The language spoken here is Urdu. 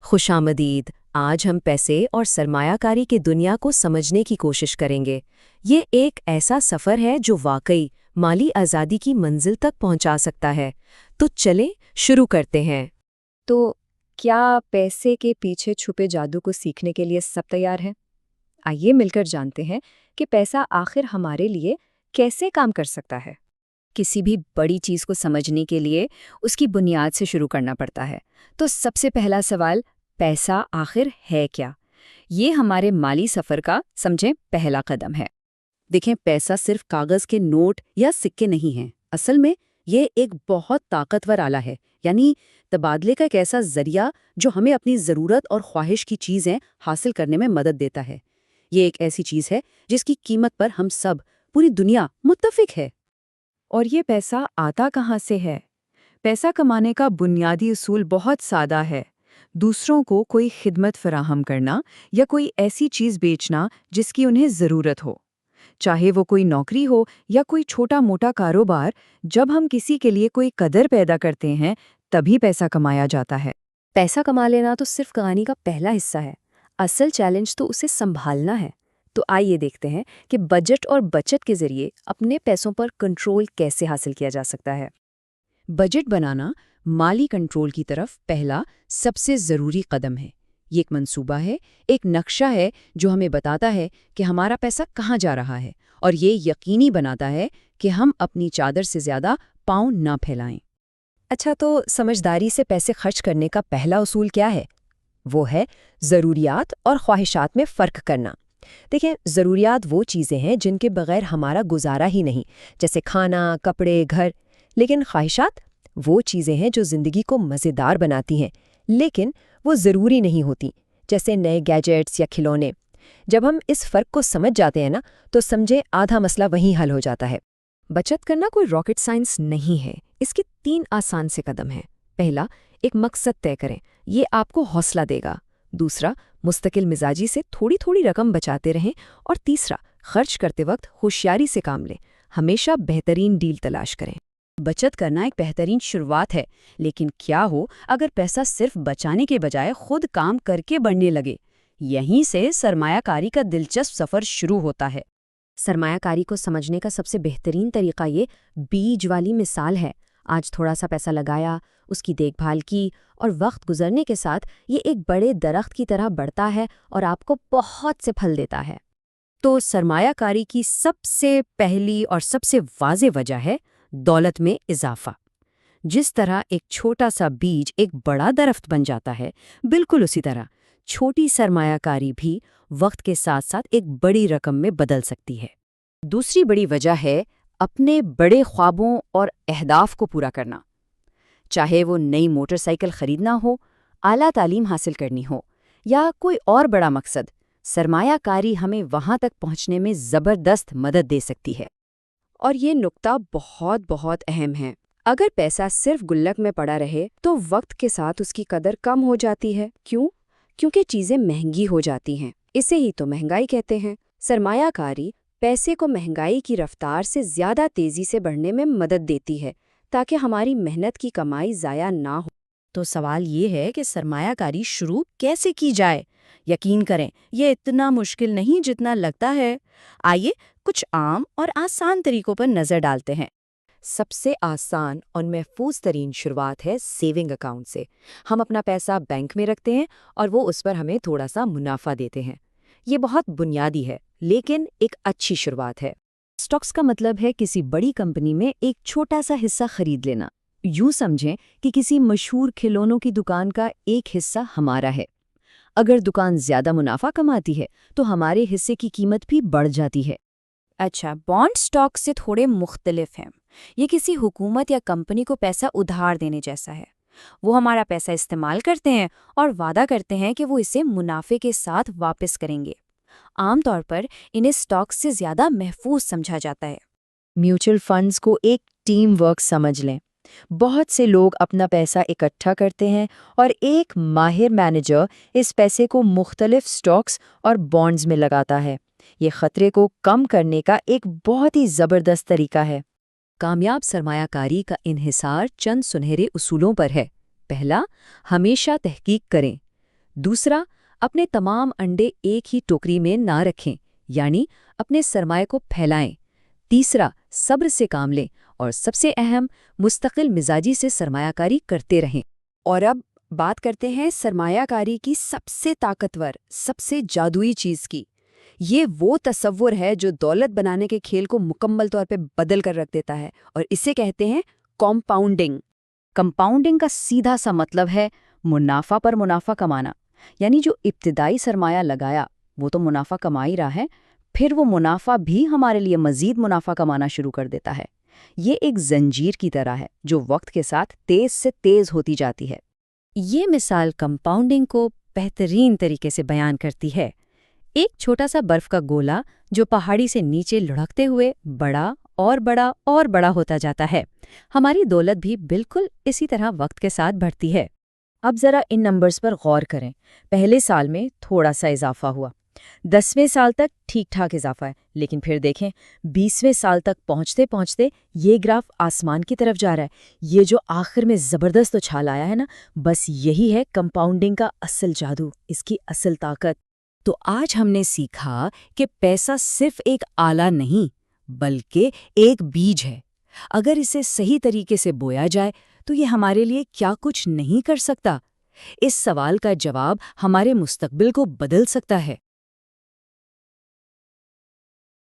خوش آمدید۔ آج ہم پیسے اور سرمایہ کاری کی دنیا کو سمجھنے کی کوشش کریں گے۔ یہ ایک ایسا سفر ہے جو واقعی مالی آزادی کی منزل تک پہنچا سکتا ہے۔ تو چلیں شروع کرتے ہیں۔ تو کیا پیسے کے پیچھے چھپے جادو کو سیکھنے کے لیے سب تیار ہیں؟ آئیے مل کر جانتے ہیں کہ پیسہ آخر ہمارے لیے کیسے کام کر سکتا ہے۔ کسی بھی بڑی چیز کو سمجھنے کے لیے اس کی بنیاد سے شروع کرنا پڑتا ہے۔ تو سب سے پہلا سوال، پیسہ آخر ہے کیا؟ یہ ہمارے مالی سفر کا سمجھیں پہلا قدم ہے۔ دیکھیں، پیسہ صرف کاغذ کے نوٹ یا سکے نہیں ہیں۔ اصل میں یہ ایک بہت طاقتور آلہ ہے، یعنی تبادلے کا ایک ایسا ذریعہ جو ہمیں اپنی ضرورت اور خواہش کی چیزیں حاصل کرنے میں مدد دیتا ہے۔ یہ ایک ایسی چیز ہے جس کی قیمت پر ہم سب، پوری دنیا متفق ہے۔ اور یہ پیسہ آتا کہاں سے ہے؟ پیسہ کمانے کا بنیادی اصول بہت سادہ ہے۔ دوسروں کو کوئی خدمت فراہم کرنا یا کوئی ایسی چیز بیچنا جس کی انہیں ضرورت ہو، چاہے وہ کوئی نوکری ہو یا کوئی چھوٹا موٹا کاروبار۔ جب ہم کسی کے لیے کوئی قدر پیدا کرتے ہیں تبھی پیسہ کمایا جاتا ہے۔ پیسہ کما لینا تو صرف کہانی کا پہلا حصہ ہے۔ اصل چیلنج تو اسے سنبھالنا ہے۔ تو آئیے دیکھتے ہیں کہ بجٹ اور بچت کے ذریعے اپنے پیسوں پر کنٹرول کیسے حاصل کیا جا سکتا ہے۔ بجٹ بنانا مالی کنٹرول کی طرف پہلا سب سے ضروری قدم ہے۔ یہ ایک منصوبہ ہے، ایک نقشہ ہے جو ہمیں بتاتا ہے کہ ہمارا پیسہ کہاں جا رہا ہے، اور یہ یقینی بناتا ہے کہ ہم اپنی چادر سے زیادہ پاؤں نہ پھیلائیں۔ اچھا، تو سمجھداری سے پیسے خرچ کرنے کا پہلا اصول کیا ہے؟ وہ ہے ضروریات اور خواہشات میں فرق کرنا۔ دیکھیں، ضروریات وہ چیزیں ہیں جن کے بغیر ہمارا گزارا ہی نہیں، جیسے کھانا، کپڑے، گھر۔ لیکن خواہشات وہ چیزیں ہیں جو زندگی کو مزیدار بناتی ہیں، لیکن وہ ضروری نہیں ہوتی، جیسے نئے گیجٹس یا کھلونے۔ جب ہم اس فرق کو سمجھ جاتے ہیں تو سمجھے آدھا مسئلہ وہیں حل ہو جاتا ہے۔ بچت کرنا کوئی راکٹ سائنس نہیں ہے۔ اس کے 3 آسان سے قدم ہیں۔ پہلا، ایک مقصد طے کریں، یہ آپ کو حوصلہ دے گا۔ دوسرا، مستقل مزاجی سے تھوڑی تھوڑی رقم بچاتے رہیں۔ اور تیسرا، خرچ کرتے وقت ہوشیاری سے کام لیں، ہمیشہ بہترین ڈیل تلاش کریں۔ بچت کرنا ایک بہترین شروعات ہے، لیکن کیا ہو اگر پیسہ صرف بچانے کے بجائے خود کام کر کے بڑھنے لگے؟ یہیں سے سرمایہ کاری کا دلچسپ سفر شروع ہوتا ہے۔ سرمایہ کاری کو سمجھنے کا سب سے بہترین طریقہ یہ بیج والی مثال ہے۔ آج تھوڑا سا پیسہ لگایا، اس کی دیکھ بھال کی، اور وقت گزرنے کے ساتھ یہ ایک بڑے درخت کی طرح بڑھتا ہے اور آپ کو بہت سے پھل دیتا ہے۔ تو سرمایہ کاری کی سب سے پہلی اور سب سے واضح وجہ ہے دولت میں اضافہ۔ جس طرح ایک چھوٹا سا بیج ایک بڑا درخت بن جاتا ہے، بالکل اسی طرح چھوٹی سرمایہ کاری بھی وقت کے ساتھ ساتھ ایک بڑی رقم میں بدل سکتی ہے۔ دوسری بڑی وجہ ہے اپنے بڑے خوابوں اور اہداف کو پورا کرنا۔ چاہے وہ نئی موٹر سائیکل خریدنا ہو، اعلیٰ تعلیم حاصل کرنی ہو، یا کوئی اور بڑا مقصد، سرمایہ کاری ہمیں وہاں تک پہنچنے میں زبردست مدد دے سکتی ہے۔ اور یہ نقطہ بہت اہم ہے۔ اگر پیسہ صرف گلک میں پڑا رہے تو وقت کے ساتھ اس کی قدر کم ہو جاتی ہے۔ کیوں؟ کیونکہ چیزیں مہنگی ہو جاتی ہیں۔ اسے ہی تو مہنگائی کہتے ہیں۔ سرمایہ کاری پیسے کو مہنگائی کی رفتار سے زیادہ تیزی سے بڑھنے میں مدد دیتی ہے، تاکہ ہماری محنت کی کمائی ضائع نہ ہو۔ تو سوال یہ ہے کہ سرمایہ کاری شروع کیسے کی جائے؟ یقین کریں، یہ اتنا مشکل نہیں جتنا لگتا ہے۔ آئیے کچھ عام اور آسان طریقوں پر نظر ڈالتے ہیں۔ سب سے آسان اور محفوظ ترین شروعات ہے سیونگ اکاؤنٹ سے۔ ہم اپنا پیسہ بینک میں رکھتے ہیں اور وہ اس پر ہمیں تھوڑا سا منافع دیتے ہیں۔ یہ بہت بنیادی ہے، لیکن ایک اچھی شروعات ہے۔ اسٹاکس کا مطلب ہے کسی بڑی کمپنی میں ایک چھوٹا سا حصہ خرید لینا۔ یوں سمجھیں کہ کسی مشہور کھلونوں کی دکان کا ایک حصہ ہمارا ہے۔ اگر دکان زیادہ منافع کماتی ہے تو ہمارے حصے کی قیمت بھی بڑھ جاتی ہے۔ اچھا، بانڈ اسٹاک سے تھوڑے مختلف ہیں۔ یہ کسی حکومت یا کمپنی کو پیسہ ادھار دینے جیسا ہے۔ وہ ہمارا پیسہ استعمال کرتے ہیں اور وعدہ کرتے ہیں کہ وہ اسے منافع کے ساتھ واپس کریں گے۔ عام طور پر انہیں اسٹاک سے زیادہ محفوظ سمجھا جاتا ہے۔ میوچل فنڈز کو ایک ٹیم ورک سمجھ لیں۔ بہت سے لوگ اپنا پیسہ اکٹھا کرتے ہیں اور ایک ماہر مینیجر اس پیسے کو مختلف اسٹاکس اور بانڈز میں لگاتا ہے۔ یہ خطرے کو کم کرنے کا ایک بہت ہی زبردست طریقہ ہے۔ کامیاب سرمایہ کاری کا انحصار چند سنہرے اصولوں پر ہے۔ پہلا، ہمیشہ تحقیق کریں۔ دوسرا، اپنے تمام انڈے ایک ہی ٹوکری میں نہ رکھیں، یعنی اپنے سرمایہ کو پھیلائیں۔ تیسرا، صبر سے کام لیں، اور سب سے اہم، مستقل مزاجی سے سرمایہ کاری کرتے رہیں۔ اور اب بات کرتے ہیں سرمایہ کاری کی سب سے طاقتور، سب سے جادوئی چیز کی۔ یہ وہ تصور ہے جو دولت بنانے کے کھیل کو مکمل طور پہ بدل کر رکھ دیتا ہے، اور اسے کہتے ہیں کمپاؤنڈنگ۔ کمپاؤنڈنگ کا سیدھا سا مطلب ہے منافع پر منافع کمانا، یعنی جو ابتدائی سرمایہ لگایا وہ تو منافع کما ہی رہا ہے، پھر وہ منافع بھی ہمارے لیے مزید منافع کمانا شروع کر دیتا ہے۔ یہ ایک زنجیر کی طرح ہے جو وقت کے ساتھ تیز سے تیز ہوتی جاتی ہے۔ یہ مثال کمپاؤنڈنگ کو بہترین طریقے سے بیان کرتی ہے۔ ایک چھوٹا سا برف کا گولا جو پہاڑی سے نیچے لڑھکتے ہوئے بڑا اور بڑا اور بڑا ہوتا جاتا ہے، ہماری دولت بھی بالکل اسی طرح وقت کے ساتھ بڑھتی ہے۔ اب ذرا ان نمبرز پر غور کریں۔ پہلے سال میں تھوڑا سا اضافہ ہوا، 10ویں سال تک ٹھیک ٹھاک اضافہ ہے، لیکن پھر دیکھیں 20ویں سال تک پہنچتے پہنچتے یہ گراف آسمان کی طرف جا رہا ہے۔ یہ جو آخر میں زبردست اچھال آیا ہے نا، بس یہی ہے کمپاؤنڈنگ کا اصل جادو، اس کی اصل طاقت۔ تو آج ہم نے سیکھا کہ پیسہ صرف ایک آلہ نہیں بلکہ ایک بیج ہے۔ اگر اسے صحیح طریقے سے بویا جائے تو یہ ہمارے لیے کیا کچھ نہیں کر سکتا؟ اس سوال کا جواب ہمارے مستقبل کو بدل سکتا ہے۔